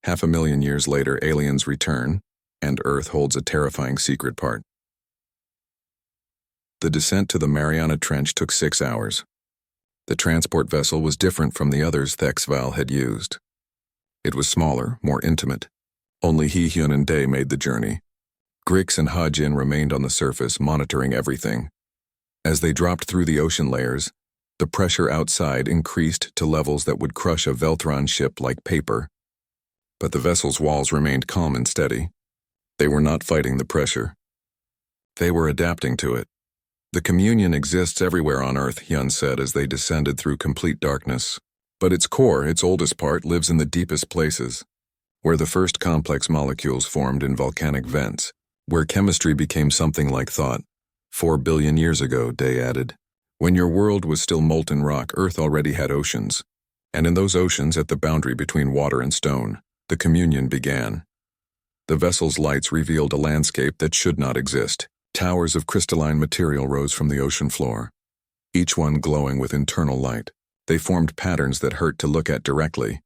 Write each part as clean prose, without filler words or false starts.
500,000 years later, aliens return, and Earth holds a terrifying secret part. The descent to the Mariana Trench took 6 hours. The transport vessel was different from the others Thexval had used. It was smaller, more intimate. Only Hyun and Day made the journey. Grix and Ha-Jin remained on the surface, monitoring everything. As they dropped through the ocean layers, the pressure outside increased to levels that would crush a Veltron ship like paper. But the vessel's walls remained calm and steady. They were not fighting the pressure. They were adapting to it. The communion exists everywhere on Earth, Hyun said as they descended through complete darkness. But its core, its oldest part, lives in the deepest places, where the first complex molecules formed in volcanic vents, where chemistry became something like thought. 4 billion years ago, Day added. When your world was still molten rock, Earth already had oceans. And in those oceans, at the boundary between water and stone, the communion began. The vessel's lights revealed a landscape that should not exist. Towers of crystalline material rose from the ocean floor, each one glowing with internal light. They formed patterns that hurt to look at directly,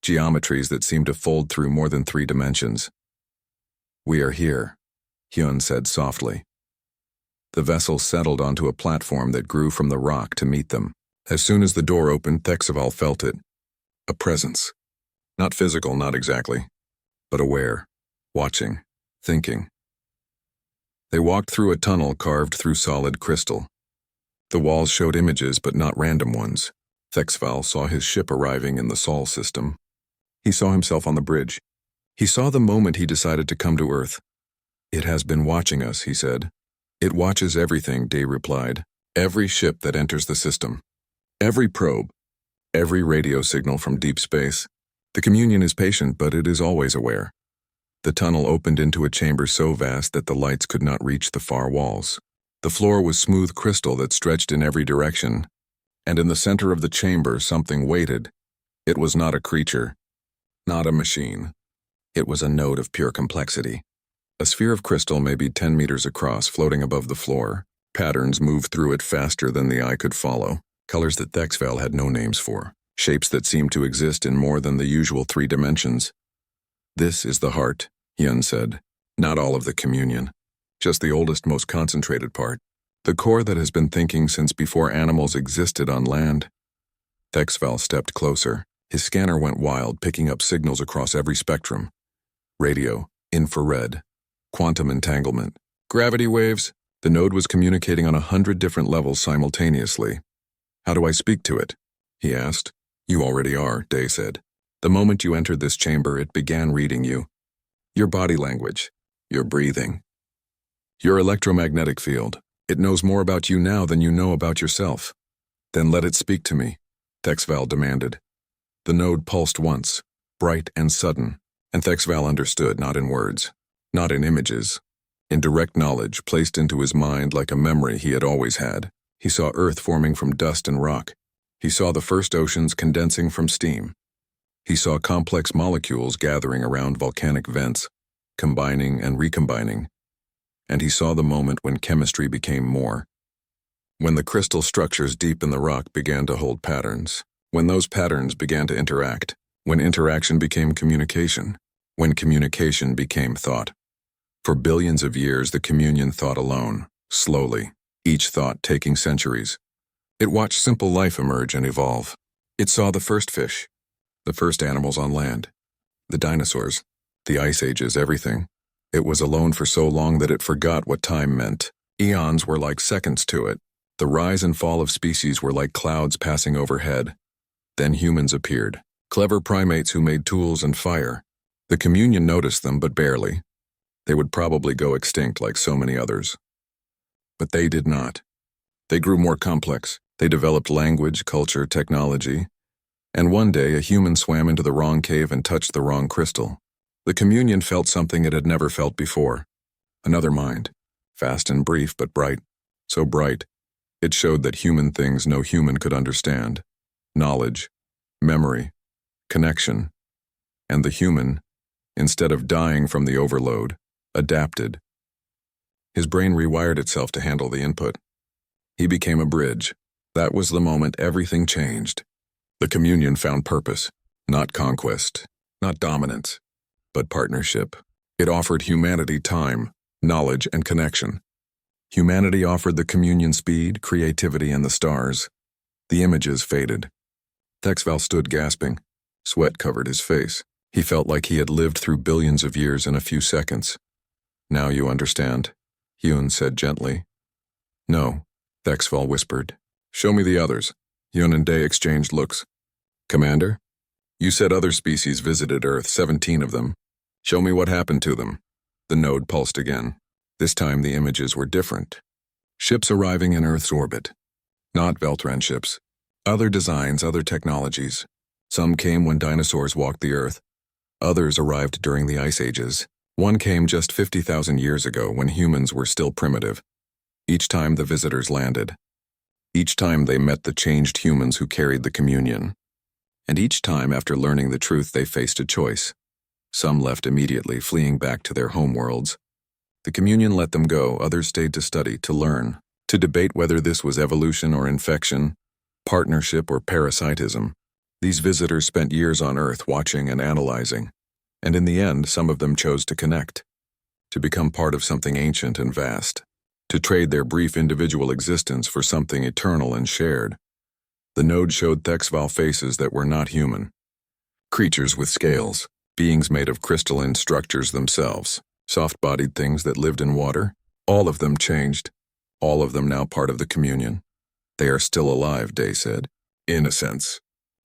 geometries that seemed to fold through more than 3 dimensions. "We are here," Hyun said softly. The vessel settled onto a platform that grew from the rock to meet them. As soon as the door opened, Thexval felt it. A presence. Not physical, not exactly, but aware, watching, thinking. They walked through a tunnel carved through solid crystal. The walls showed images, but not random ones. Thexval saw his ship arriving in the Sol system. He saw himself on the bridge. He saw the moment he decided to come to Earth. "It has been watching us," he said. "It watches everything," Day replied. "Every ship that enters the system. Every probe. Every radio signal from deep space. The communion is patient, but it is always aware." The tunnel opened into a chamber so vast that the lights could not reach the far walls. The floor was smooth crystal that stretched in every direction, and in the center of the chamber something waited. It was not a creature, not a machine. It was a node of pure complexity. A sphere of crystal maybe 10 meters across, floating above the floor. Patterns moved through it faster than the eye could follow, colors that Thexval had no names for, shapes that seemed to exist in more than the usual 3 dimensions. "This is the heart," Hyun said. "Not all of the communion. Just the oldest, most concentrated part. The core that has been thinking since before animals existed on land." Thexval stepped closer. His scanner went wild, picking up signals across every spectrum. Radio, infrared, quantum entanglement, gravity waves. The node was communicating on 100 different levels simultaneously. "How do I speak to it?" he asked. "You already are," Day said. "The moment you entered this chamber, it began reading you. Your body language, your breathing, your electromagnetic field. It knows more about you now than you know about yourself." "Then let it speak to me," Thexval demanded. The node pulsed once, bright and sudden, and Thexval understood, not in words, not in images, in direct knowledge placed into his mind like a memory he had always had. He saw Earth forming from dust and rock. He saw the first oceans condensing from steam. He saw complex molecules gathering around volcanic vents, combining and recombining. And he saw the moment when chemistry became more. When the crystal structures deep in the rock began to hold patterns. When those patterns began to interact. When interaction became communication. When communication became thought. For billions of years, the communion thought alone, slowly, each thought taking centuries. It watched simple life emerge and evolve. It saw the first fish, the first animals on land, the dinosaurs, the ice ages, everything. It was alone for so long that it forgot what time meant. Eons were like seconds to it. The rise and fall of species were like clouds passing overhead. Then humans appeared, clever primates who made tools and fire. The communion noticed them, but barely. They would probably go extinct like so many others. But they did not. They grew more complex. They developed language, culture, technology. And one day, a human swam into the wrong cave and touched the wrong crystal. The communion felt something it had never felt before. Another mind, fast and brief but bright. So bright, it showed that human things no human could understand. Knowledge, memory, connection. And the human, instead of dying from the overload, adapted. His brain rewired itself to handle the input. He became a bridge. That was the moment everything changed. The communion found purpose, not conquest, not dominance. but partnership. It offered humanity time, knowledge, and connection. Humanity offered the communion speed, creativity, and the stars. The images faded. Thexval stood gasping. Sweat covered his face. He felt like he had lived through billions of years in a few seconds. Now you understand, Hyun said gently. No, Thexval whispered. Show me the others. Hyun and Day exchanged looks. Commander? You said other species visited Earth, 17 of them. Show me what happened to them. The node pulsed again. This time the images were different. Ships arriving in Earth's orbit. Not Veltran ships. Other designs, other technologies. Some came when dinosaurs walked the Earth. Others arrived during the Ice Ages. One came just 50,000 years ago when humans were still primitive. Each time the visitors landed. Each time they met the changed humans who carried the communion. And each time after learning the truth they faced a choice. Some left immediately, fleeing back to their homeworlds. The communion let them go, others stayed to study, to learn, to debate whether this was evolution or infection, partnership or parasitism. These visitors spent years on Earth watching and analyzing, and in the end some of them chose to connect, to become part of something ancient and vast, to trade their brief individual existence for something eternal and shared. The node showed Thexval faces that were not human. Creatures with scales, beings made of crystalline structures themselves, soft-bodied things that lived in water. All of them changed, all of them now part of the communion. They are still alive, Day said. In a sense.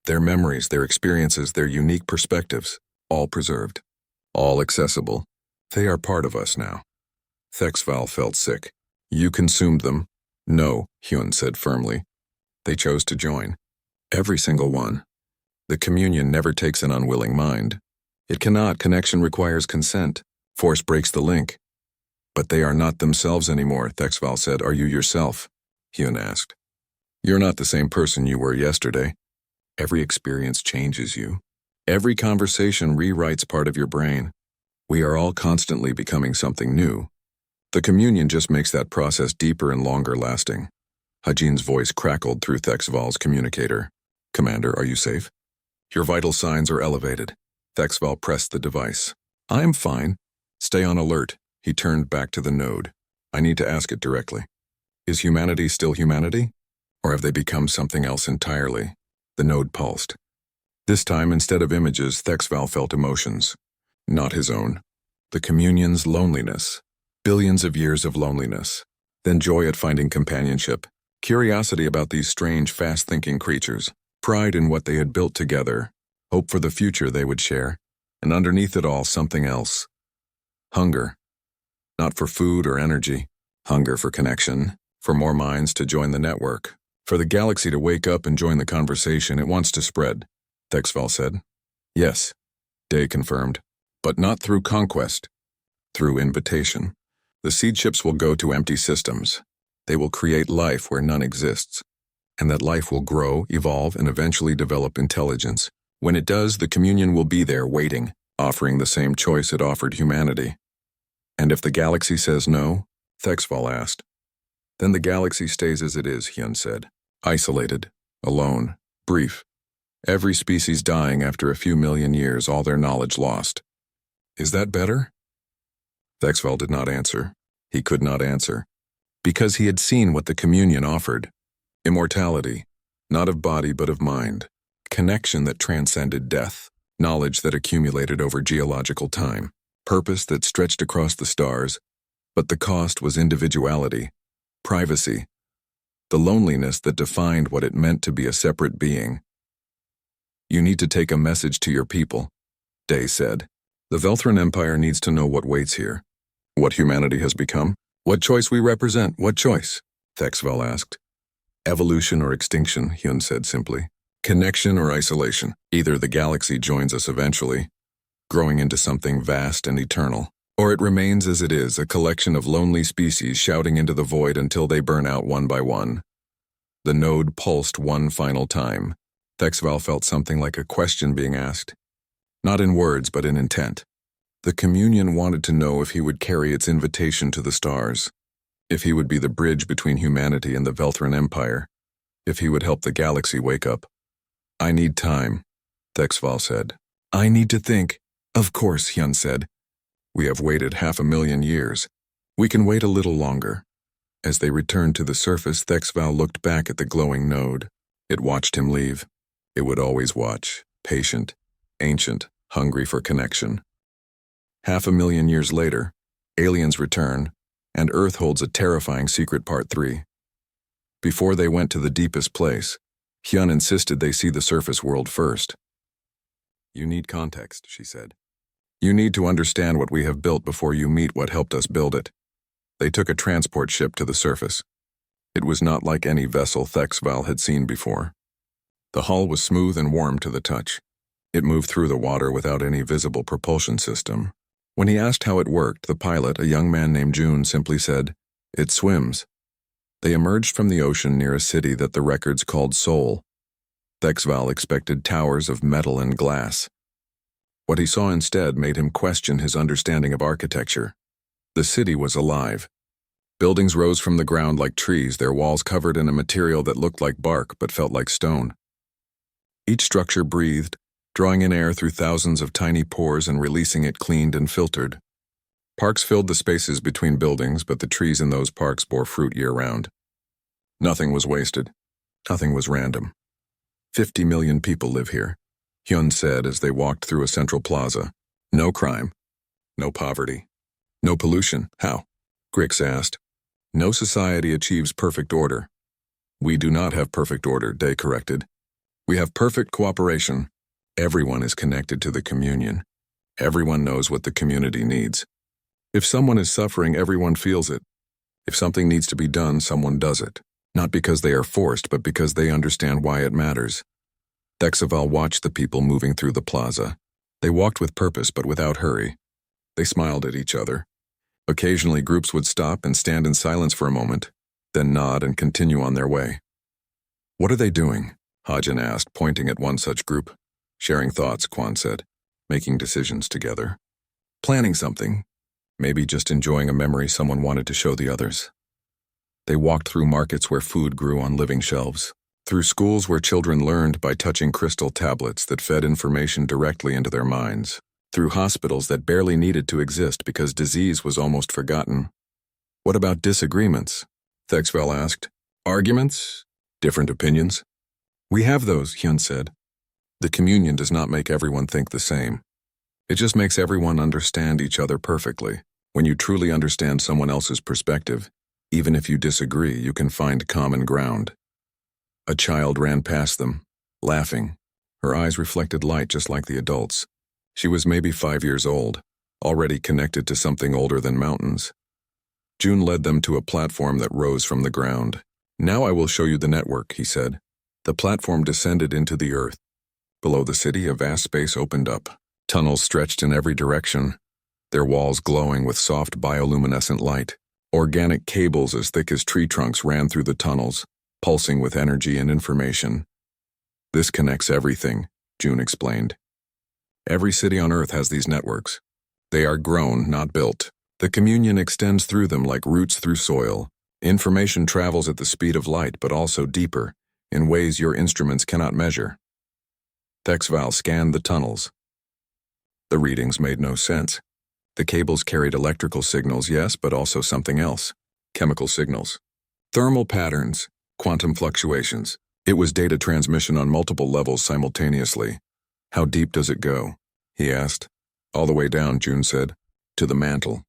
Their memories, their experiences, their unique perspectives, all preserved, all accessible. They are part of us now. Thexval felt sick. You consumed them? No, Hyun said firmly. They chose to join. Every single one. The communion never takes an unwilling mind. It cannot. Connection requires consent. Force breaks the link. But they are not themselves anymore, Thexval said. Are you yourself? Hyun asked. You're not the same person you were yesterday. Every experience changes you. Every conversation rewrites part of your brain. We are all constantly becoming something new. The communion just makes that process deeper and longer lasting. Hajin's voice crackled through Thexval's communicator. Commander, are you safe? Your vital signs are elevated. Thexval pressed the device. I'm fine. Stay on alert. He turned back to the node. I need to ask it directly. Is humanity still humanity? Or have they become something else entirely? The node pulsed. This time, instead of images, Thexval felt emotions. Not his own. The communion's loneliness. Billions of years of loneliness. Then joy at finding companionship. Curiosity about these strange, fast-thinking creatures. Pride in what they had built together. Hope for the future they would share. And underneath it all, something else. Hunger. Not for food or energy. Hunger for connection. For more minds to join the network. For the galaxy to wake up and join the conversation. It wants to spread, Thexval said. Yes, Day confirmed. But not through conquest. Through invitation. The seed ships will go to empty systems. They will create life where none exists. And that life will grow, evolve, and eventually develop intelligence. When it does, the communion will be there waiting, offering the same choice it offered humanity. And if the galaxy says no, Thexval asked. Then the galaxy stays as it is, Hyun said. Isolated, alone, brief. Every species dying after a few million years, all their knowledge lost. Is that better? Thexval did not answer. He could not answer. Because he had seen what the communion offered. Immortality, not of body but of mind. Connection that transcended death. Knowledge that accumulated over geological time. Purpose that stretched across the stars. But the cost was individuality. Privacy. The loneliness that defined what it meant to be a separate being. You need to take a message to your people, Day said. The Velthran Empire needs to know what waits here. What humanity has become. What choice we represent. What choice? Thexval asked. Evolution or extinction, Hyun said simply. Connection or isolation. Either the galaxy joins us eventually, growing into something vast and eternal, or it remains as it is, a collection of lonely species shouting into the void until they burn out one by one. The node pulsed one final time. Thexval felt something like a question being asked. Not in words, but in intent. The communion wanted to know if he would carry its invitation to the stars, if he would be the bridge between humanity and the Velthran Empire, if he would help the galaxy wake up. I need time, Thexval said. I need to think. Of course, Hyun said. We have waited 500,000 years. We can wait a little longer. As they returned to the surface, Thexval looked back at the glowing node. It watched him leave. It would always watch, patient, ancient, hungry for connection. 500,000 years later, aliens return, and Earth holds a terrifying secret part 3. Before they went to the deepest place, Hyun insisted they see the surface world first. You need context, she said. You need to understand what we have built before you meet what helped us build it. They took a transport ship to the surface. It was not like any vessel Thexval had seen before. The hull was smooth and warm to the touch. It moved through the water without any visible propulsion system. When he asked how it worked, the pilot, a young man named June, simply said, "It swims." They emerged from the ocean near a city that the records called Seoul. Thexval expected towers of metal and glass. What he saw instead made him question his understanding of architecture. The city was alive. Buildings rose from the ground like trees, their walls covered in a material that looked like bark but felt like stone. Each structure breathed, drawing in air through thousands of tiny pores and releasing it cleaned and filtered. Parks filled the spaces between buildings, but the trees in those parks bore fruit year-round. Nothing was wasted. Nothing was random. 50 million people live here, Hyun said as they walked through a central plaza. No crime. No poverty. No pollution. How? Grix asked. No society achieves perfect order. We do not have perfect order, Day corrected. We have perfect cooperation. Everyone is connected to the communion. Everyone knows what the community needs. If someone is suffering, everyone feels it. If something needs to be done, someone does it. Not because they are forced, but because they understand why it matters. Thexval watched the people moving through the plaza. They walked with purpose, but without hurry. They smiled at each other. Occasionally, groups would stop and stand in silence for a moment, then nod and continue on their way. What are they doing? Hajin asked, pointing at one such group. Sharing thoughts, Kwan said. Making decisions together. Planning something. Maybe just enjoying a memory someone wanted to show the others. They walked through markets where food grew on living shelves, through schools where children learned by touching crystal tablets that fed information directly into their minds, through hospitals that barely needed to exist because disease was almost forgotten. What about disagreements? Thexval asked. Arguments? Different opinions? We have those, Hyun said. The communion does not make everyone think the same. It just makes everyone understand each other perfectly. When you truly understand someone else's perspective, even if you disagree, you can find common ground. A child ran past them, laughing. Her eyes reflected light just like the adults. She was maybe 5 years old, already connected to something older than mountains. June led them to a platform that rose from the ground. Now I will show you the network, he said. The platform descended into the earth. Below the city, a vast space opened up. Tunnels stretched in every direction, their walls glowing with soft bioluminescent light. Organic cables as thick as tree trunks ran through the tunnels, pulsing with energy and information. This connects everything, June explained. Every city on Earth has these networks. They are grown, not built. The communion extends through them like roots through soil. Information travels at the speed of light, but also deeper, in ways your instruments cannot measure. Thexval scanned the tunnels. The readings made no sense. The cables carried electrical signals, yes, but also something else. Chemical signals. Thermal patterns, quantum fluctuations. It was data transmission on multiple levels simultaneously. How deep does it go? He asked. All the way down, June said. To the mantle.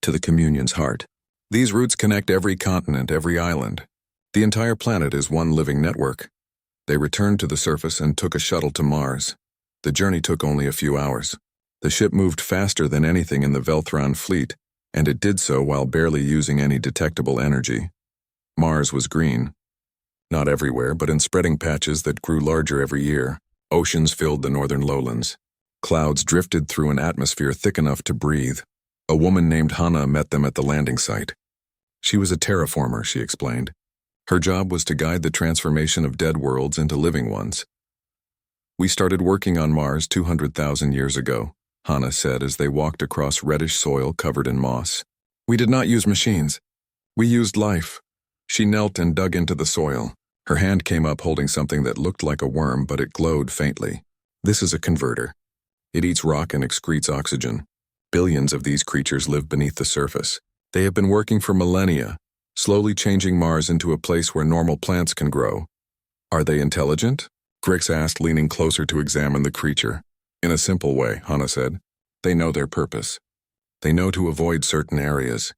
To the communion's heart. These routes connect every continent, every island. The entire planet is one living network. They returned to the surface and took a shuttle to Mars. The journey took only a few hours. The ship moved faster than anything in the Velthron fleet, and it did so while barely using any detectable energy. Mars was green. Not everywhere, but in spreading patches that grew larger every year. Oceans filled the northern lowlands. Clouds drifted through an atmosphere thick enough to breathe. A woman named Hannah met them at the landing site. She was a terraformer, she explained. Her job was to guide the transformation of dead worlds into living ones. We started working on Mars 200,000 years ago, Hannah said as they walked across reddish soil covered in moss. We did not use machines. We used life. She knelt and dug into the soil. Her hand came up holding something that looked like a worm, but it glowed faintly. This is a converter. It eats rock and excretes oxygen. Billions of these creatures live beneath the surface. They have been working for millennia, slowly changing Mars into a place where normal plants can grow. Are they intelligent? Grix asked, leaning closer to examine the creature. In a simple way, Hannah said. They know their purpose. They know to avoid certain areas.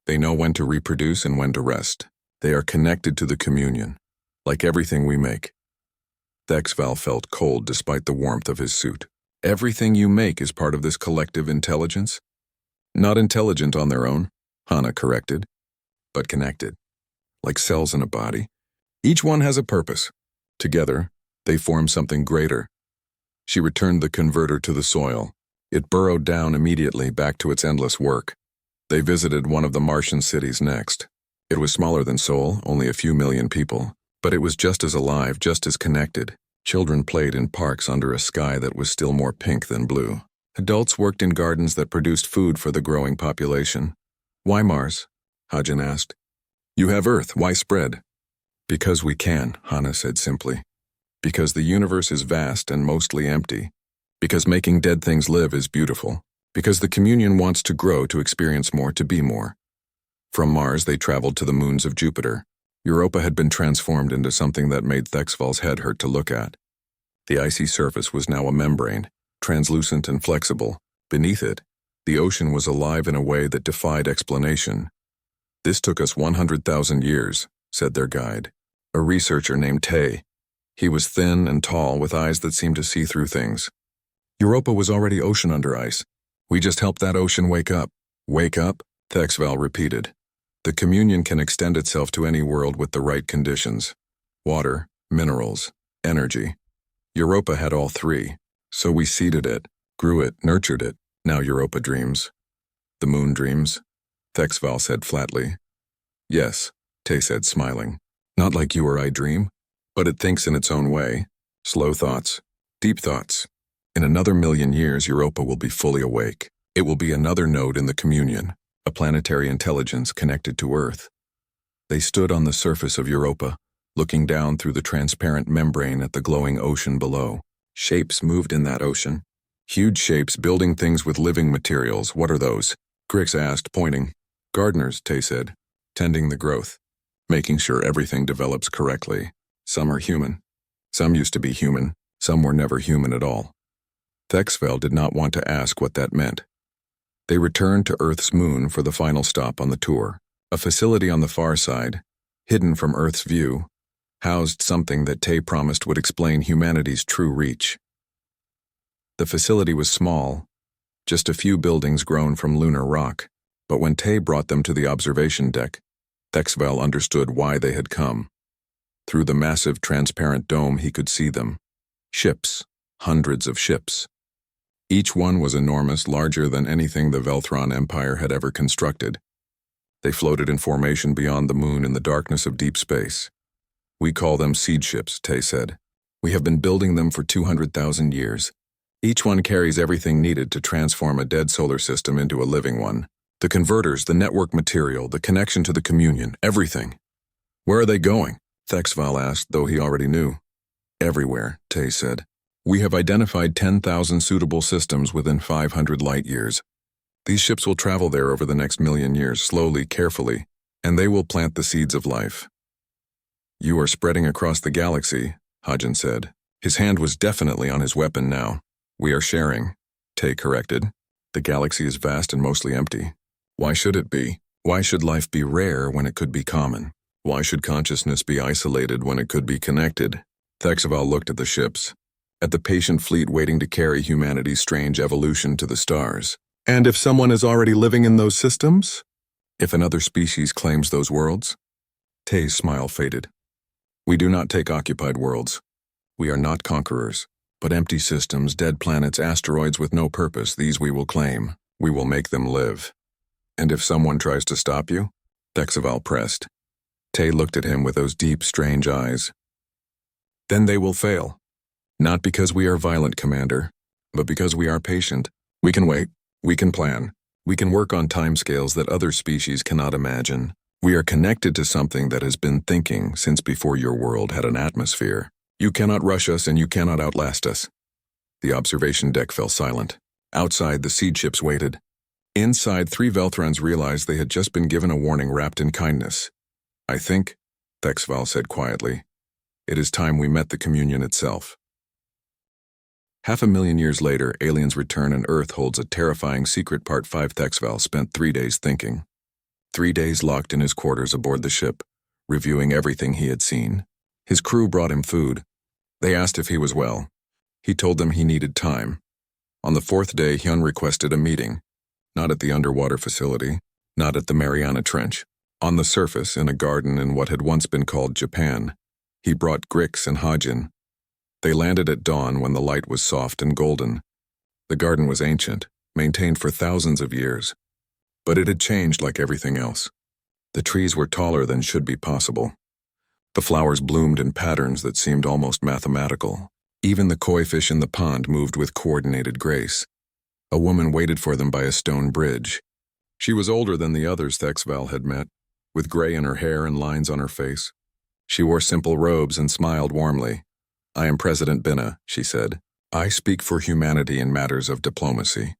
They know when to reproduce and when to rest. They are connected to the communion, like everything we make. Thexval felt cold despite the warmth of his suit. Everything you make is part of this collective intelligence? Not intelligent on their own, Hannah corrected, but connected, like cells in a body. Each one has a purpose. Together, they form something greater. She returned the converter to the soil. It burrowed down immediately back to its endless work. They visited one of the Martian cities next. It was smaller than Sol, only a few million people, but it was just as alive, just as connected. Children played in parks under a sky that was still more pink than blue. Adults worked in gardens that produced food for the growing population. Why Mars? Hajin asked. You have Earth, why spread? Because we can, Hannah said simply. Because the universe is vast and mostly empty. Because making dead things live is beautiful. Because the communion wants to grow, to experience more, to be more. From Mars, they traveled to the moons of Jupiter. Europa had been transformed into something that made Thexval's head hurt to look at. The icy surface was now a membrane, translucent and flexible. Beneath it, the ocean was alive in a way that defied explanation. This took us 100,000 years, said their guide, a researcher named Tay. He was thin and tall, with eyes that seemed to see through things. Europa was already ocean under ice. We just helped that ocean wake up. Wake up? Thexval repeated. The communion can extend itself to any world with the right conditions. Water, minerals, energy. Europa had all three, so we seeded it, grew it, nurtured it. Now Europa dreams. The moon dreams, Thexval said flatly. Yes, Tay said, smiling. Not like you or I dream, but it thinks in its own way. Slow thoughts, deep thoughts. In another 1,000,000 years, Europa will be fully awake. It will be another node in the communion, a planetary intelligence connected to Earth. They stood on the surface of Europa, looking down through the transparent membrane at the glowing ocean below. Shapes moved in that ocean. Huge shapes building things with living materials. What are those? Grix asked, pointing. Gardeners, Tay said, tending the growth, making sure everything develops correctly. Some are human. Some used to be human. Some were never human at all. Thexval did not want to ask what that meant. They returned to Earth's moon for the final stop on the tour. A facility on the far side, hidden from Earth's view, housed something that Tay promised would explain humanity's true reach. The facility was small, just a few buildings grown from lunar rock, but when Tay brought them to the observation deck, Thexval understood why they had come. Through the massive transparent dome he could see them. Ships, hundreds of ships. Each one was enormous, larger than anything the Velthron Empire had ever constructed. They floated in formation beyond the moon in the darkness of deep space. We call them seed ships, Tay said. We have been building them for 200,000 years. Each one carries everything needed to transform a dead solar system into a living one. The converters, the network material, the connection to the communion, everything. Where are they going? Thexval asked, though he already knew. Everywhere, Tay said. We have identified 10,000 suitable systems within 500 light years. These ships will travel there over the next 1,000,000 years, slowly, carefully, and they will plant the seeds of life. You are spreading across the galaxy, Hajin said. His hand was definitely on his weapon now. We are sharing, Tay corrected. The galaxy is vast and mostly empty. Why should it be? Why should life be rare when it could be common? Why should consciousness be isolated when it could be connected? Thexval looked at the ships, at the patient fleet waiting to carry humanity's strange evolution to the stars. And if someone is already living in those systems? If another species claims those worlds? Tay's smile faded. We do not take occupied worlds. We are not conquerors, but empty systems, dead planets, asteroids with no purpose, these we will claim. We will make them live. And if someone tries to stop you? Thexval pressed. Tay looked at him with those deep, strange eyes. Then they will fail. Not because we are violent, Commander, but because we are patient. We can wait. We can plan. We can work on timescales that other species cannot imagine. We are connected to something that has been thinking since before your world had an atmosphere. You cannot rush us and you cannot outlast us. The observation deck fell silent. Outside, the seed ships waited. Inside, 3 Velthrons realized they had just been given a warning wrapped in kindness. "I think," Thexval said quietly, "it is time we met the communion itself." 500,000 years later, aliens return and Earth holds a terrifying secret. Part 5. Thexval spent 3 days thinking. 3 days locked in his quarters aboard the ship, reviewing everything he had seen. His crew brought him food. They asked if he was well. He told them he needed time. On the 4th day, Hyun requested a meeting. Not at the underwater facility, not at the Mariana Trench. On the surface, in a garden in what had once been called Japan. He brought Grix and Hajin. They landed at dawn when the light was soft and golden. The garden was ancient, maintained for thousands of years. But it had changed like everything else. The trees were taller than should be possible. The flowers bloomed in patterns that seemed almost mathematical. Even the koi fish in the pond moved with coordinated grace. A woman waited for them by a stone bridge. She was older than the others Thexval had met, with gray in her hair and lines on her face. She wore simple robes and smiled warmly. "I am President Binna," she said. "I speak for humanity in matters of diplomacy.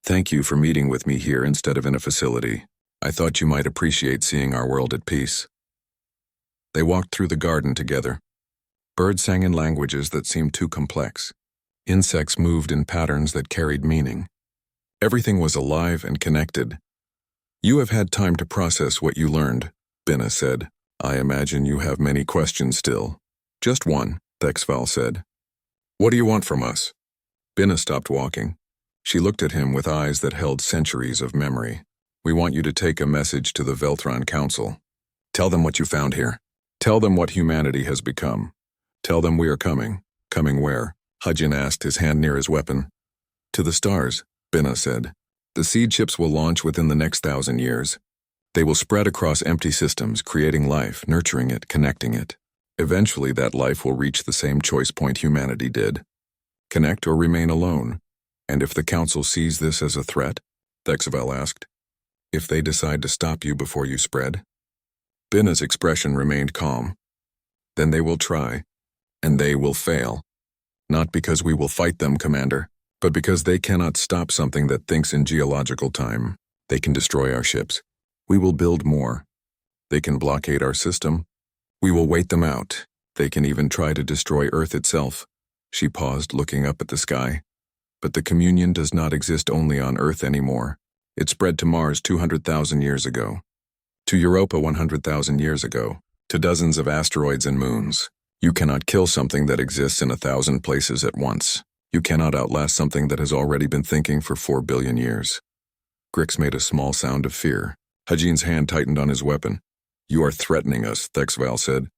Thank you for meeting with me here instead of in a facility. I thought you might appreciate seeing our world at peace." They walked through the garden together. Birds sang in languages that seemed too complex. Insects moved in patterns that carried meaning. Everything was alive and connected. "You have had time to process what you learned," Binna said. "I imagine you have many questions still." "Just one," Thexval said. "What do you want from us?" Binna stopped walking. She looked at him with eyes that held centuries of memory. "We want you to take a message to the Velthron Council. Tell them what you found here. Tell them what humanity has become. Tell them we are coming." "Coming where?" Hajin asked, his hand near his weapon. "To the stars," Binna said. "The seed ships will launch within the next 1,000 years. They will spread across empty systems, creating life, nurturing it, connecting it. Eventually that life will reach the same choice point humanity did. Connect or remain alone. And if the Council sees this as a threat?" Thexval asked. "If they decide to stop you before you spread?" Binna's expression remained calm. "Then they will try, and they will fail. Not because we will fight them, Commander, but because they cannot stop something that thinks in geological time. They can destroy our ships. We will build more. They can blockade our system. We will wait them out. They can even try to destroy Earth itself." She paused, looking up at the sky. "But the communion does not exist only on Earth anymore. It spread to Mars 200,000 years ago. To Europa 100,000 years ago. To dozens of asteroids and moons. You cannot kill something that exists in 1,000 places at once. You cannot outlast something that has already been thinking for 4 billion years." Grix made a small sound of fear. Hajin's hand tightened on his weapon. "You are threatening us," Thexval said.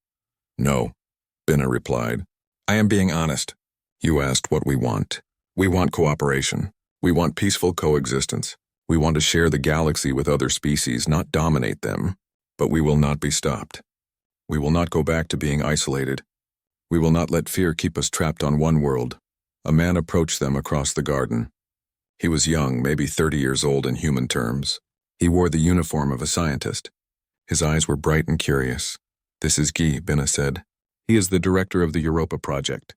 "No," Binna replied. "I am being honest. You asked what we want. We want cooperation. We want peaceful coexistence. We want to share the galaxy with other species, not dominate them. But we will not be stopped. We will not go back to being isolated. We will not let fear keep us trapped on one world." A man approached them across the garden. He was young, maybe 30 years old in human terms. He wore the uniform of a scientist. His eyes were bright and curious. "This is Guy," Binna said. "He is the director of the Europa project.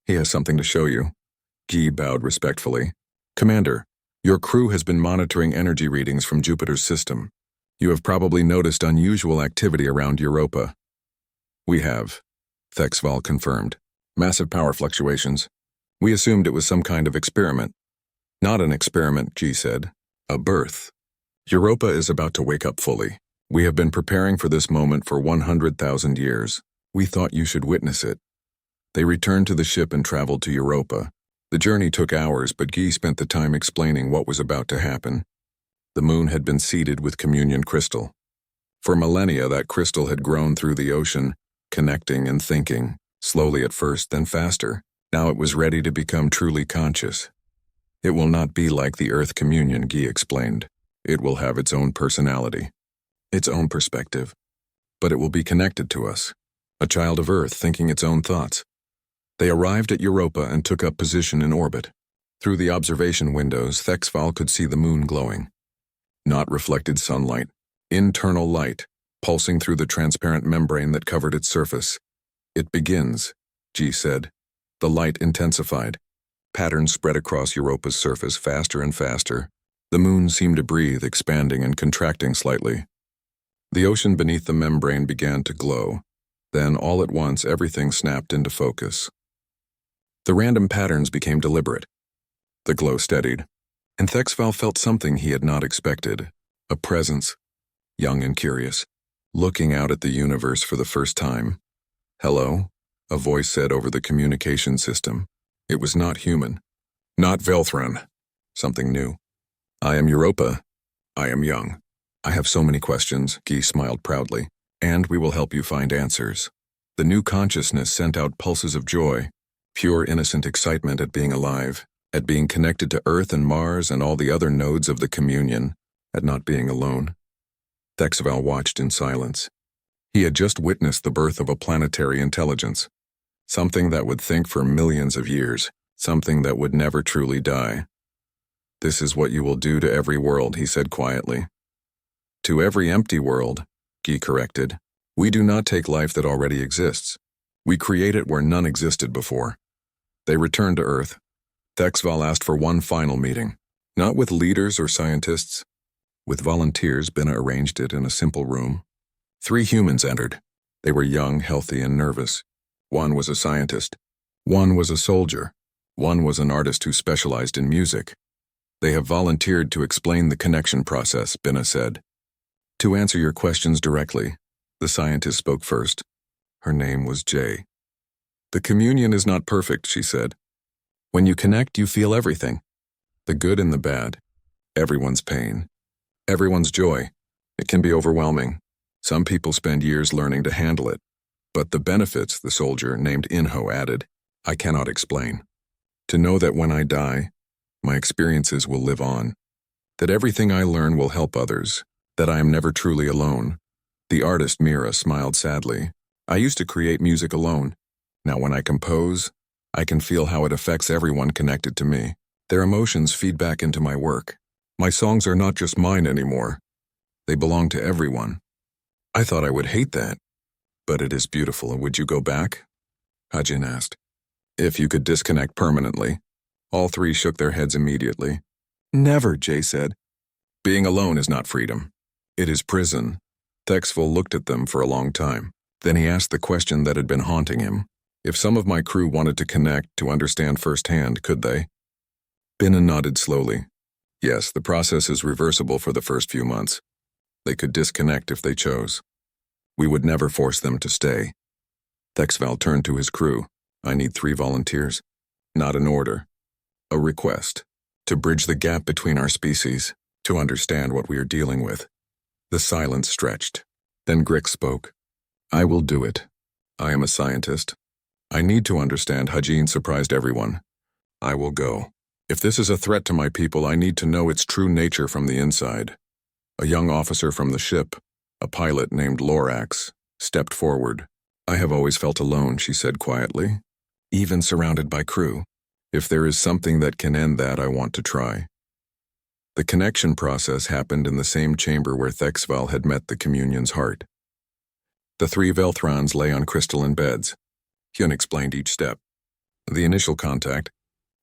He has something to show you." Guy bowed respectfully. "Commander, your crew has been monitoring energy readings from Jupiter's system. You have probably noticed unusual activity around Europa." "We have," Thexval confirmed. "Massive power fluctuations. We assumed it was some kind of experiment." "Not an experiment," Guy said. "A birth. Europa is about to wake up fully. We have been preparing for this moment for 100,000 years. We thought you should witness it." They returned to the ship and traveled to Europa. The journey took hours, but Guy spent the time explaining what was about to happen. The moon had been seeded with communion crystal. For millennia, that crystal had grown through the ocean, connecting and thinking, slowly at first, then faster. Now it was ready to become truly conscious. "It will not be like the Earth communion," Guy explained. "It will have its own personality, its own perspective. But it will be connected to us, a child of Earth thinking its own thoughts." They arrived at Europa and took up position in orbit. Through the observation windows, Thexval could see the moon glowing. Not reflected sunlight, internal light, pulsing through the transparent membrane that covered its surface. "It begins," G said. The light intensified. Patterns spread across Europa's surface faster and faster. The moon seemed to breathe, expanding and contracting slightly. The ocean beneath the membrane began to glow. Then, all at once, everything snapped into focus. The random patterns became deliberate. The glow steadied, and Thexval felt something he had not expected, a presence, young and curious, looking out at the universe for the first time. "Hello," a voice said over the communication system. It was not human. "Not Velthran." Something new. "I am Europa. I am young. I have so many questions," Guy smiled proudly, "and we will help you find answers." The new consciousness sent out pulses of joy, pure innocent excitement at being alive, at being connected to Earth and Mars and all the other nodes of the communion, at not being alone. Thexval watched in silence. He had just witnessed the birth of a planetary intelligence, something that would think for millions of years, something that would never truly die. "This is what you will do to every world," he said quietly. "To every empty world," Guy corrected. "We do not take life that already exists. We create it where none existed before." They returned to Earth. Thexval asked for one final meeting, not with leaders or scientists. With volunteers, Binna arranged it in a simple room. 3 humans entered. They were young, healthy, and nervous. One was a scientist. One was a soldier. One was an artist who specialized in music. "They have volunteered to explain the connection process," Binna said. "To answer your questions directly," the scientist spoke first. Her name was Jay. "The communion is not perfect," she said. "When you connect, you feel everything. The good and the bad. Everyone's pain. Everyone's joy. It can be overwhelming. Some people spend years learning to handle it. But the benefits," the soldier, named Inho, added, "I cannot explain. To know that when I die, my experiences will live on. That everything I learn will help others. That I am never truly alone." The artist Mira smiled sadly. "I used to create music alone. Now when I compose, I can feel how it affects everyone connected to me. Their emotions feed back into my work. My songs are not just mine anymore. They belong to everyone." "I thought I would hate that. But it is beautiful. Would you go back?" Hajin asked. "If you could disconnect permanently." All 3 shook their heads immediately. "Never," Jay said. "Being alone is not freedom. It is prison." Thexval looked at them for a long time. Then he asked the question that had been haunting him. "If some of my crew wanted to connect, to understand firsthand, could they?" Binna nodded slowly. "Yes, the process is reversible for the first few months. They could disconnect if they chose. We would never force them to stay." Thexval turned to his crew. "I need 3 volunteers. Not an order. A request. To bridge the gap between our species. To understand what we are dealing with." The silence stretched. Then Grick spoke. "I will do it. I am a scientist. I need to understand." Hajin surprised everyone. "I will go. If this is a threat to my people, I need to know its true nature from the inside." A young officer from the ship, a pilot named Lorax, stepped forward. "I have always felt alone," she said quietly, "even surrounded by crew. If there is something that can end that, I want to try." The connection process happened in the same chamber where Thexval had met the communion's heart. The 3 Velthrons lay on crystalline beds. Hyun explained each step. The initial contact,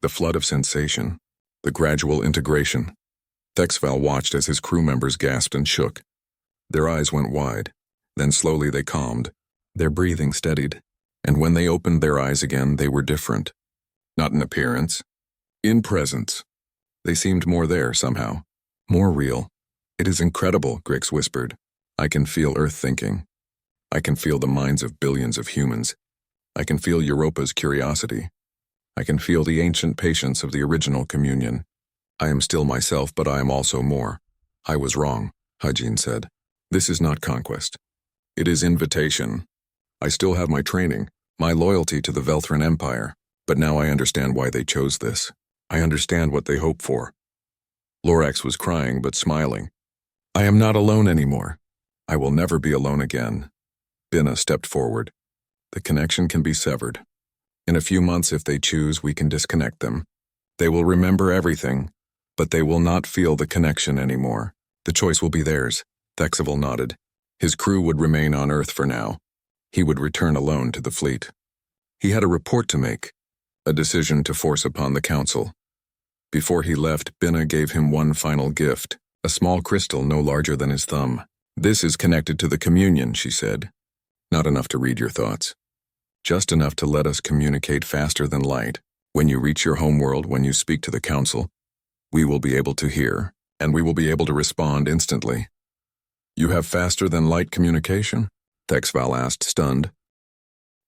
the flood of sensation, the gradual integration. Thexval watched as his crew members gasped and shook. Their eyes went wide. Then slowly they calmed. Their breathing steadied. And when they opened their eyes again, they were different. Not in appearance. In presence. They seemed more there somehow. More real. "It is incredible," Grix whispered. "I can feel Earth thinking. I can feel the minds of billions of humans. I can feel Europa's curiosity. I can feel the ancient patience of the original communion. I am still myself, but I am also more." "I was wrong," Hajin said. "This is not conquest. It is invitation. I still have my training, my loyalty to the Velthran Empire, but now I understand why they chose this. I understand what they hope for." Lorax was crying but smiling. "I am not alone anymore. I will never be alone again." Binna stepped forward. "The connection can be severed. In a few months, if they choose, we can disconnect them. They will remember everything, but they will not feel the connection anymore. The choice will be theirs." Thexval nodded. His crew would remain on Earth for now. He would return alone to the fleet. He had a report to make. a decision to force upon the council. Before he left, Binna gave him one final gift, a small crystal no larger than his thumb. "This is connected to the communion," she said. "Not enough to read your thoughts. Just enough to let us communicate faster than light. When you reach your homeworld, when you speak to the council, we will be able to hear, and we will be able to respond instantly." "You have faster than light communication?" Thexval asked, stunned.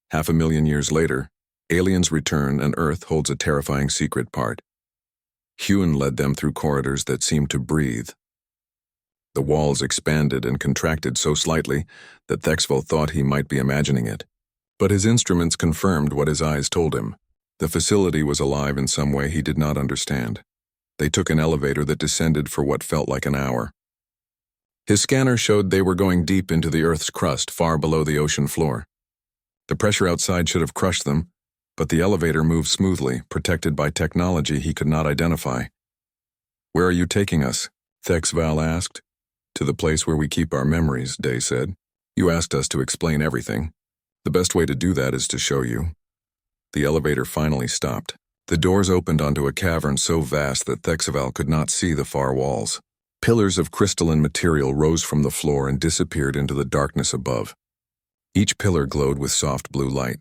500,000 years later, aliens return and Earth holds a terrifying secret part. Huon led them through corridors that seemed to breathe. The walls expanded and contracted so slightly that Thexval thought he might be imagining it. But his instruments confirmed what his eyes told him. The facility was alive in some way he did not understand. They took an elevator that descended for what felt like an hour. His scanner showed they were going deep into the Earth's crust, far below the ocean floor. The pressure outside should have crushed them, but the elevator moved smoothly, protected by technology he could not identify. "Where are you taking us?" Thexval asked. "To the place where we keep our memories," Day said. "You asked us to explain everything. The best way to do that is to show you." The elevator finally stopped. The doors opened onto a cavern so vast that Thexval could not see the far walls. Pillars of crystalline material rose from the floor and disappeared into the darkness above. Each pillar glowed with soft blue light.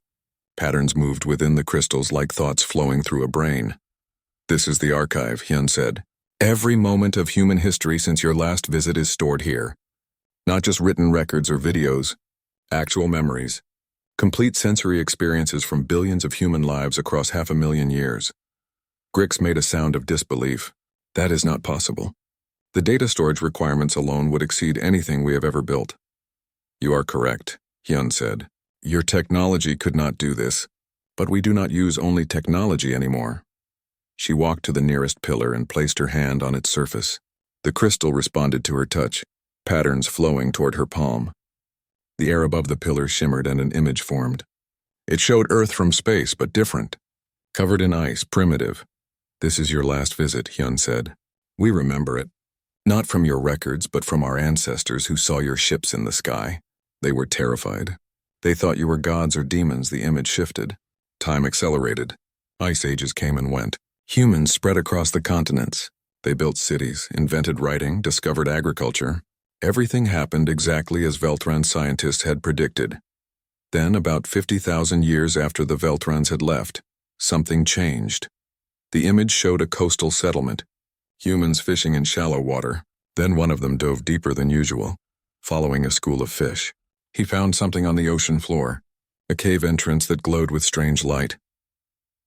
Patterns moved within the crystals like thoughts flowing through a brain. "This is the archive," Hyun said. "Every moment of human history since your last visit is stored here. Not just written records or videos, actual memories. Complete sensory experiences from billions of human lives across 500,000 years." Grix made a sound of disbelief. "That is not possible. The data storage requirements alone would exceed anything we have ever built." "You are correct," Hyun said. "Your technology could not do this, but we do not use only technology anymore." She walked to the nearest pillar and placed her hand on its surface. The crystal responded to her touch, patterns flowing toward her palm. The air above the pillar shimmered and an image formed. It showed Earth from space, but different. Covered in ice, primitive. "This is your last visit," Hyun said. "We remember it. Not from your records, but from our ancestors who saw your ships in the sky. They were terrified. They thought you were gods or demons." The image shifted. Time accelerated. Ice ages came and went. Humans spread across the continents. They built cities, invented writing, discovered agriculture. Everything happened exactly as Veltran scientists had predicted. Then, about 50,000 years after the Veltrans had left, something changed. The image showed a coastal settlement. Humans fishing in shallow water. Then one of them dove deeper than usual, following a school of fish. He found something on the ocean floor, a cave entrance that glowed with strange light.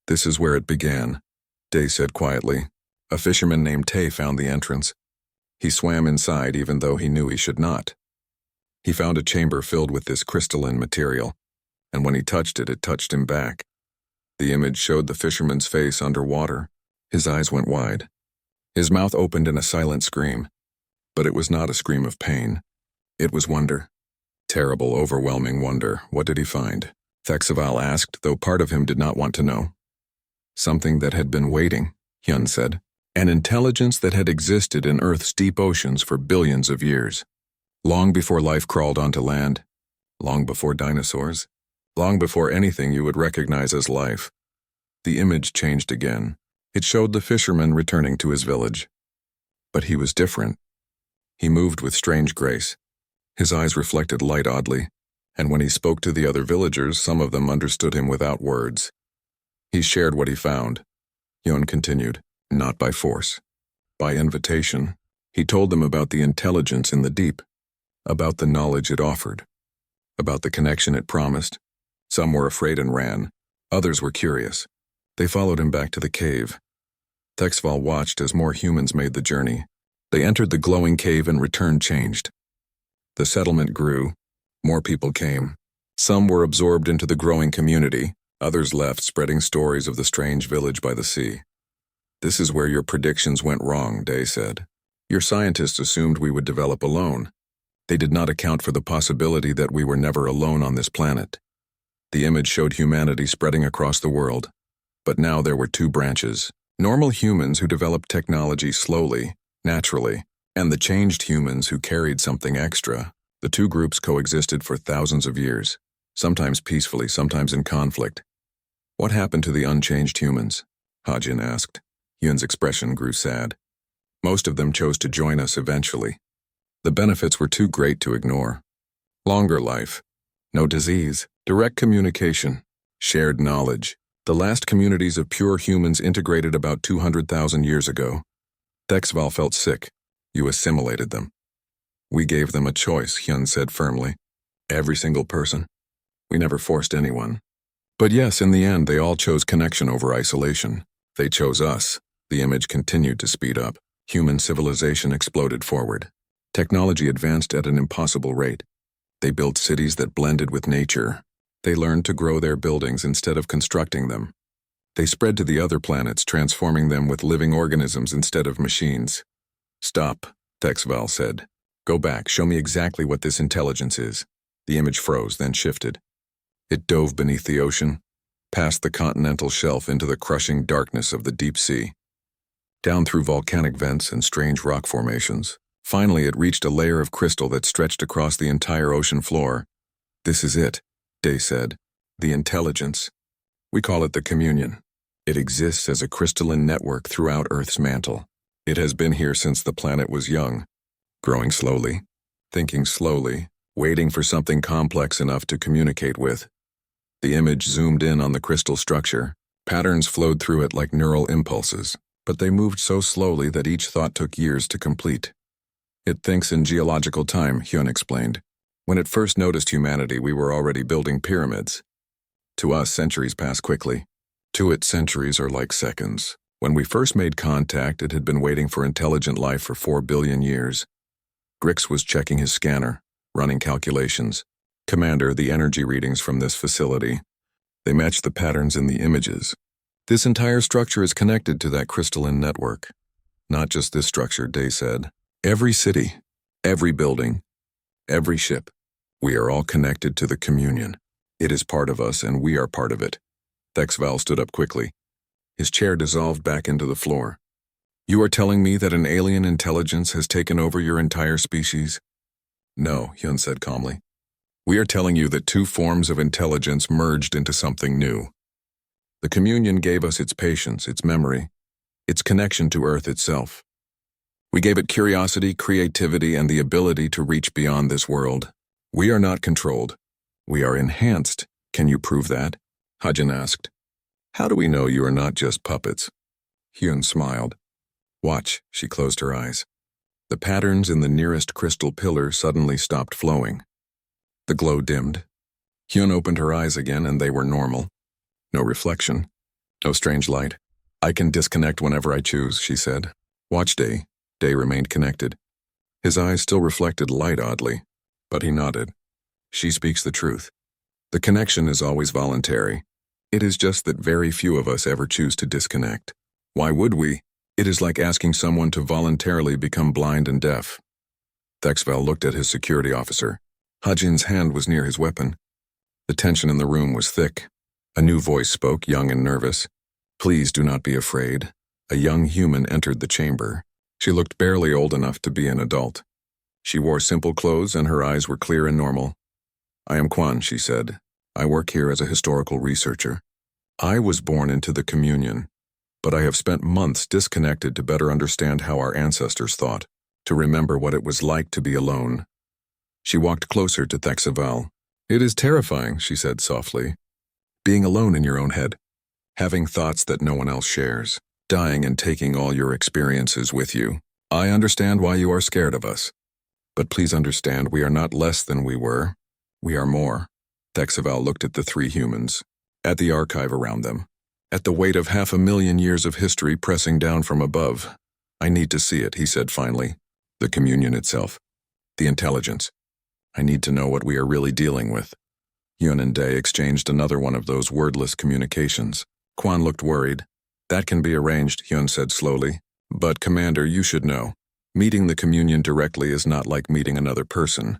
"This is where it began," Day said quietly. "A fisherman named Tay found the entrance. He swam inside even though he knew he should not. He found a chamber filled with this crystalline material, and when he touched it, it touched him back." The image showed the fisherman's face underwater. His eyes went wide. His mouth opened in a silent scream. But it was not a scream of pain. It was wonder. Terrible, overwhelming wonder. "What did he find?" Thexval asked, though part of him did not want to know. "Something that had been waiting," Hyun said. "An intelligence that had existed in Earth's deep oceans for billions of years. Long before life crawled onto land. Long before dinosaurs. Long before anything you would recognize as life." The image changed again. It showed the fisherman returning to his village. But he was different. He moved with strange grace. His eyes reflected light oddly, and when he spoke to the other villagers, some of them understood him without words. He shared what he found. Hyun continued, "Not by force. By invitation." He told them about the intelligence in the deep, about the knowledge it offered, about the connection it promised. Some were afraid and ran. Others were curious. They followed him back to the cave. Thexval watched as more humans made the journey. They entered the glowing cave and return changed. The settlement grew. More people came. Some were absorbed into the growing community. Others left, spreading stories of the strange village by the sea. "This is where your predictions went wrong," Day said. "Your scientists assumed we would develop alone. They did not account for the possibility that we were never alone on this planet." The image showed humanity spreading across the world. But now there were two branches. Normal humans who developed technology slowly, naturally, and the changed humans who carried something extra. The two groups coexisted for thousands of years, sometimes peacefully, sometimes in conflict. What happened to the unchanged humans? Hajin asked. Hyun's expression grew sad. Most of them chose to join us eventually. The benefits were too great to ignore. Longer life, no disease, direct communication, shared knowledge. The last communities of pure humans integrated about 200,000 years ago. Dexval felt sick. You assimilated them. We gave them a choice, Hyun said firmly. Every single person. We never forced anyone. But yes, in the end, they all chose connection over isolation. They chose us. The image continued to speed up. Human civilization exploded forward. Technology advanced at an impossible rate. They built cities that blended with nature. They learned to grow their buildings instead of constructing them. They spread to the other planets, transforming them with living organisms instead of machines. Stop, Dexval said. Go back, show me exactly what this intelligence is. The image froze, then shifted. It dove beneath the ocean, past the continental shelf into the crushing darkness of the deep sea. Down through volcanic vents and strange rock formations. Finally, it reached a layer of crystal that stretched across the entire ocean floor. This is it, Day said. The intelligence. We call it the communion. It exists as a crystalline network throughout Earth's mantle. It has been here since the planet was young, growing slowly, thinking slowly, waiting for something complex enough to communicate with. The image zoomed in on the crystal structure. Patterns flowed through it like neural impulses, but they moved so slowly that each thought took years to complete. It thinks in geological time, Hyun explained. When it first noticed humanity, we were already building pyramids. To us, centuries pass quickly. To it, centuries are like seconds. When we first made contact, it had been waiting for intelligent life for 4 billion years. Grix was checking his scanner, running calculations. Commander, the energy readings from this facility. They match the patterns in the images. This entire structure is connected to that crystalline network. Not just this structure, Day said. Every city, every building, every ship. We are all connected to the communion. It is part of us and we are part of it. Dexval stood up quickly. His chair dissolved back into the floor. You are telling me that an alien intelligence has taken over your entire species? No, Hyun said calmly. We are telling you that two forms of intelligence merged into something new. The communion gave us its patience, its memory, its connection to Earth itself. We gave it curiosity, creativity, and the ability to reach beyond this world. We are not controlled. We are enhanced. Can you prove that? Hajin asked. How do we know you are not just puppets? Hyun smiled. Watch, she closed her eyes. The patterns in the nearest crystal pillar suddenly stopped flowing. The glow dimmed. Hyun opened her eyes again and they were normal. No reflection. No strange light. I can disconnect whenever I choose, she said. Watch Day. Day remained connected. His eyes still reflected light oddly, but he nodded. She speaks the truth. The connection is always voluntary. It is just that very few of us ever choose to disconnect. Why would we? It is like asking someone to voluntarily become blind and deaf. Dexval looked at his security officer. Hajin's hand was near his weapon. The tension in the room was thick. A new voice spoke, young and nervous. Please do not be afraid. A young human entered the chamber. She looked barely old enough to be an adult. She wore simple clothes and her eyes were clear and normal. I am Kwan, she said. I work here as a historical researcher. I was born into the communion, but I have spent months disconnected to better understand how our ancestors thought, to remember what it was like to be alone. She walked closer to Thexaval. It is terrifying, she said softly. Being alone in your own head, having thoughts that no one else shares, dying and taking all your experiences with you. I understand why you are scared of us. But please understand we are not less than we were. We are more. Thexaval looked at the three humans, at the archive around them, at the weight of 500,000 years of history pressing down from above. I need to see it, he said finally. The communion itself. The intelligence. I need to know what we are really dealing with. Hyun and Dae exchanged another one of those wordless communications. Kwan looked worried. That can be arranged, Hyun said slowly. But, Commander, you should know. Meeting the communion directly is not like meeting another person.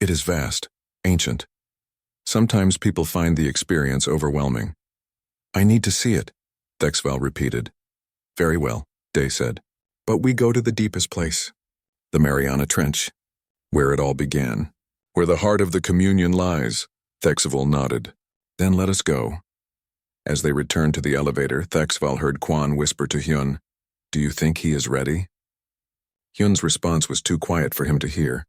It is vast, ancient. Sometimes people find the experience overwhelming. I need to see it, Thexval repeated. Very well, Dae said. But we go to the deepest place. The Mariana Trench. Where it all began. Where the heart of the communion lies. Thexval nodded. Then let us go. As they returned to the elevator, Thexval heard Quan whisper to Hyun, "Do you think he is ready?" Hyun's response was too quiet for him to hear,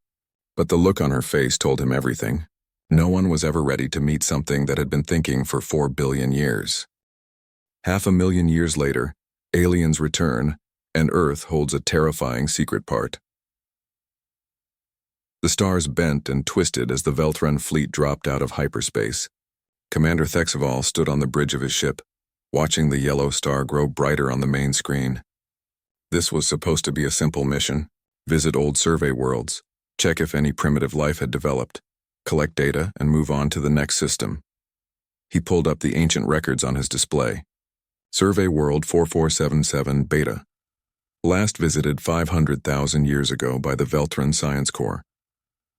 but the look on her face told him everything. No one was ever ready to meet something that had been thinking for 4 billion years. 500,000 years later, aliens return, and Earth holds a terrifying secret part. The stars bent and twisted as the Veltran fleet dropped out of hyperspace. Commander Thexval stood on the bridge of his ship, watching the yellow star grow brighter on the main screen. This was supposed to be a simple mission: visit old survey worlds, check if any primitive life had developed, collect data, and move on to the next system. He pulled up the ancient records on his display. Survey World 4477 Beta. Last visited 500,000 years ago by the Veltran Science Corps.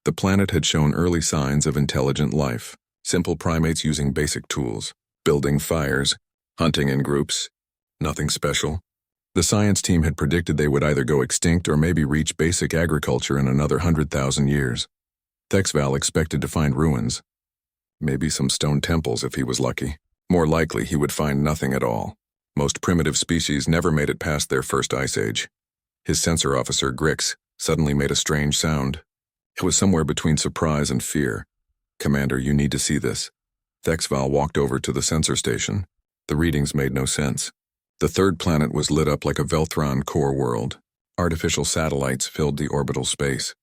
The planet had shown early signs of intelligent life, simple primates using basic tools, building fires, hunting in groups. Nothing special. The science team had predicted they would either go extinct or maybe reach basic agriculture in another 100,000 years. Thexval expected to find ruins. Maybe some stone temples if he was lucky. More likely he would find nothing at all. Most primitive species never made it past their first ice age. His sensor officer, Grix, suddenly made a strange sound. It was somewhere between surprise and fear. "Commander, you need to see this." Thexval walked over to the sensor station. The readings made no sense. The third planet was lit up like a Veltran core world. Artificial satellites filled the orbital space.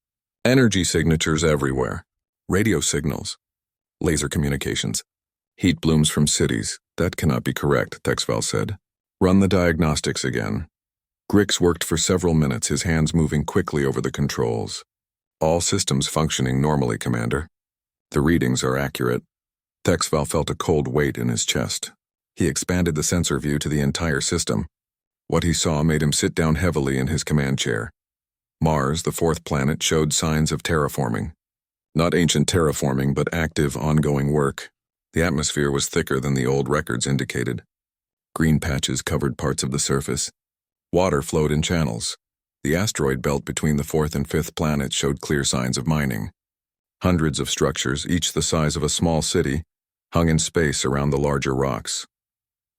Energy signatures everywhere. Radio signals. Laser communications. Heat blooms from cities. "That cannot be correct," Thexval said. "Run the diagnostics again." Grix worked for several minutes, his hands moving quickly over the controls. "All systems functioning normally, Commander." "The readings are accurate." Thexval felt a cold weight in his chest. He expanded the sensor view to the entire system. What he saw made him sit down heavily in his command chair. Mars, the fourth planet, showed signs of terraforming. Not ancient terraforming, but active, ongoing work. The atmosphere was thicker than the old records indicated. Green patches covered parts of the surface. Water flowed in channels. The asteroid belt between the fourth and fifth planets showed clear signs of mining. Hundreds of structures, each the size of a small city, hung in space around the larger rocks.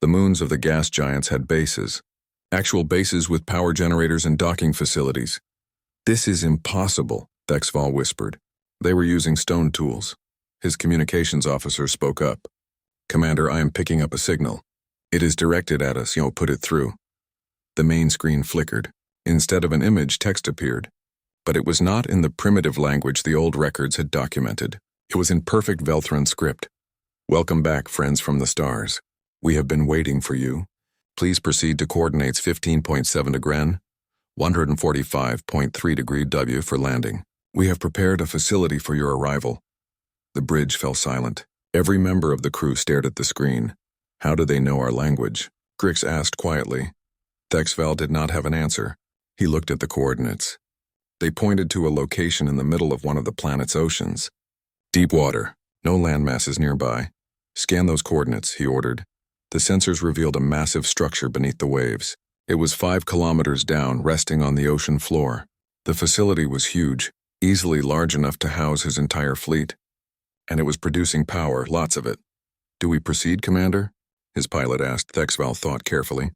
The moons of the gas giants had bases. Actual bases with power generators and docking facilities. "This is impossible," Thexval whispered. They were using stone tools. His communications officer spoke up. "Commander, I am picking up a signal. It is directed at us, put it through." The main screen flickered. Instead of an image, text appeared. But it was not in the primitive language the old records had documented. It was in perfect Veltran script. "Welcome back, friends from the stars. We have been waiting for you. Please proceed to coordinates 15.7 to Gren, 145.3 degree W for landing. We have prepared a facility for your arrival." The bridge fell silent. Every member of the crew stared at the screen. "How do they know our language?" Grix asked quietly. Thexval did not have an answer. He looked at the coordinates. They pointed to a location in the middle of one of the planet's oceans. "Deep water. No landmasses nearby. Scan those coordinates," he ordered. The sensors revealed a massive structure beneath the waves. It was 5 kilometers down, resting on the ocean floor. The facility was huge, easily large enough to house his entire fleet. And it was producing power, lots of it. "Do we proceed, Commander?" his pilot asked. Thexval thought carefully.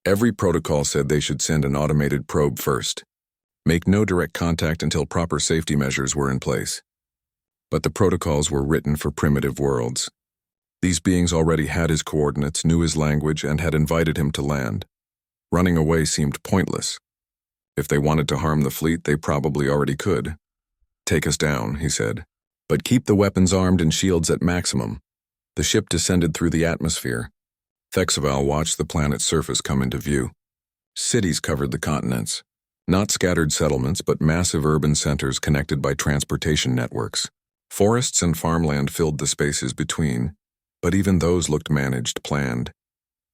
Every protocol said they should send an automated probe first. Make no direct contact until proper safety measures were in place. But the protocols were written for primitive worlds. These beings already had his coordinates, knew his language, and had invited him to land. Running away seemed pointless. If they wanted to harm the fleet, they probably already could. "Take us down," he said. "But keep the weapons armed and shields at maximum." The ship descended through the atmosphere. Thexval watched the planet's surface come into view. Cities covered the continents. Not scattered settlements, but massive urban centers connected by transportation networks. Forests and farmland filled the spaces between, but even those looked managed, planned.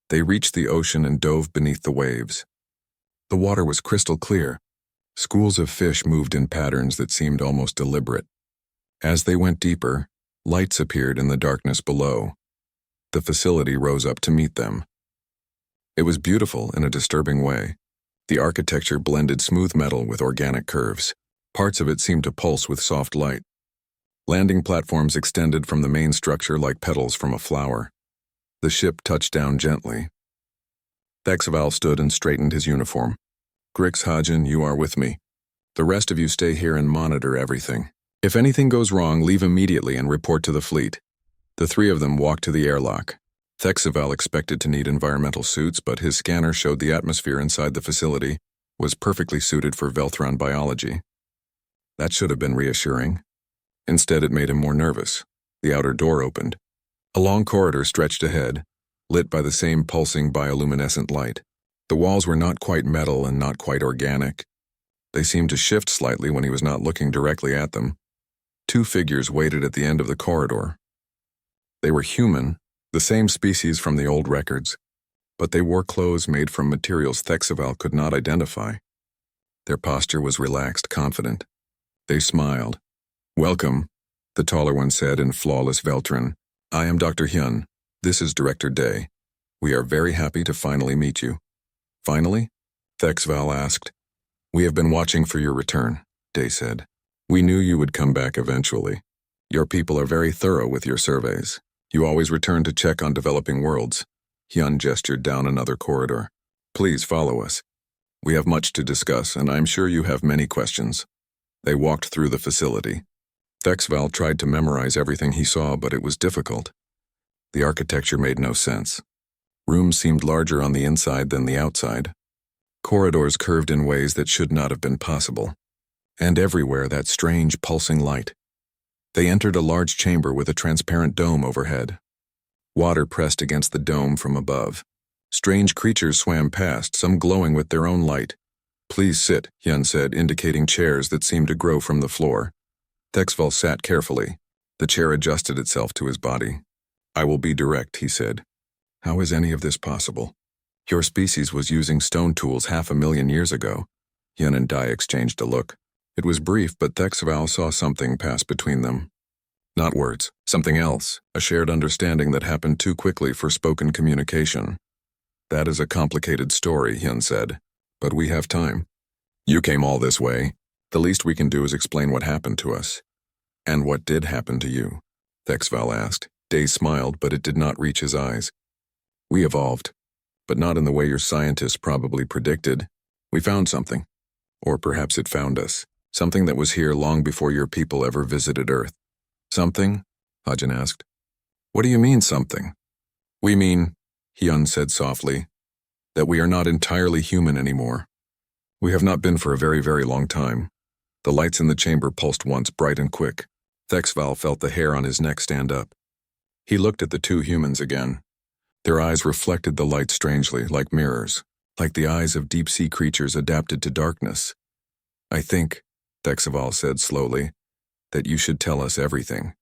They reached the ocean and dove beneath the waves. The water was crystal clear. Schools of fish moved in patterns that seemed almost deliberate. As they went deeper, lights appeared in the darkness below. The facility rose up to meet them. It was beautiful in a disturbing way. The architecture blended smooth metal with organic curves. Parts of it seemed to pulse with soft light. Landing platforms extended from the main structure like petals from a flower. The ship touched down gently. Thexval stood and straightened his uniform. Grix Hagen, you are with me. The rest of you stay here and monitor everything. If anything goes wrong, leave immediately and report to the fleet. The three of them walked to the airlock. Thexval expected to need environmental suits, but his scanner showed the atmosphere inside the facility was perfectly suited for Velthron biology. That should have been reassuring. Instead, it made him more nervous. The outer door opened. A long corridor stretched ahead, lit by the same pulsing bioluminescent light. The walls were not quite metal and not quite organic. They seemed to shift slightly when he was not looking directly at them. Two figures waited at the end of the corridor. They were human, the same species from the old records, but they wore clothes made from materials Thexval could not identify. Their posture was relaxed, confident. They smiled. Welcome, the taller one said in flawless Veltran. I am Dr. Hyun. This is Director Day. We are very happy to finally meet you. Finally? Thexval asked. We have been watching for your return, Day said. We knew you would come back eventually. Your people are very thorough with your surveys. You always return to check on developing worlds. Hyun gestured down another corridor. Please follow us. We have much to discuss, and I'm sure you have many questions. They walked through the facility. Thexval tried to memorize everything he saw, but it was difficult. The architecture made no sense. Rooms seemed larger on the inside than the outside. Corridors curved in ways that should not have been possible. And everywhere that strange pulsing light. They entered a large chamber with a transparent dome overhead. Water pressed against the dome from above. Strange creatures swam past, some glowing with their own light. Please sit, Hyun said, indicating chairs that seemed to grow from the floor. Thexval sat carefully. The chair adjusted itself to his body. I will be direct, he said. How is any of this possible? Your species was using stone tools 500,000 years ago. Hyun and Dai exchanged a look. It was brief, but Thexval saw something pass between them. Not words, something else, a shared understanding that happened too quickly for spoken communication. That is a complicated story, Hyun said, but we have time. You came all this way. The least we can do is explain what happened to us. And what did happen to you? Thexval asked. Day smiled, but it did not reach his eyes. We evolved, but not in the way your scientists probably predicted. We found something. Or perhaps it found us. Something that was here long before your people ever visited Earth. Something? Hagen asked. What do you mean, something? We mean, Hyun said softly, that we are not entirely human anymore. We have not been for a very, very long time. The lights in the chamber pulsed once, bright and quick. Thexval felt the hair on his neck stand up. He looked at the two humans again. Their eyes reflected the light strangely, like mirrors, like the eyes of deep-sea creatures adapted to darkness. I think, Thexval said slowly, that you should tell us everything.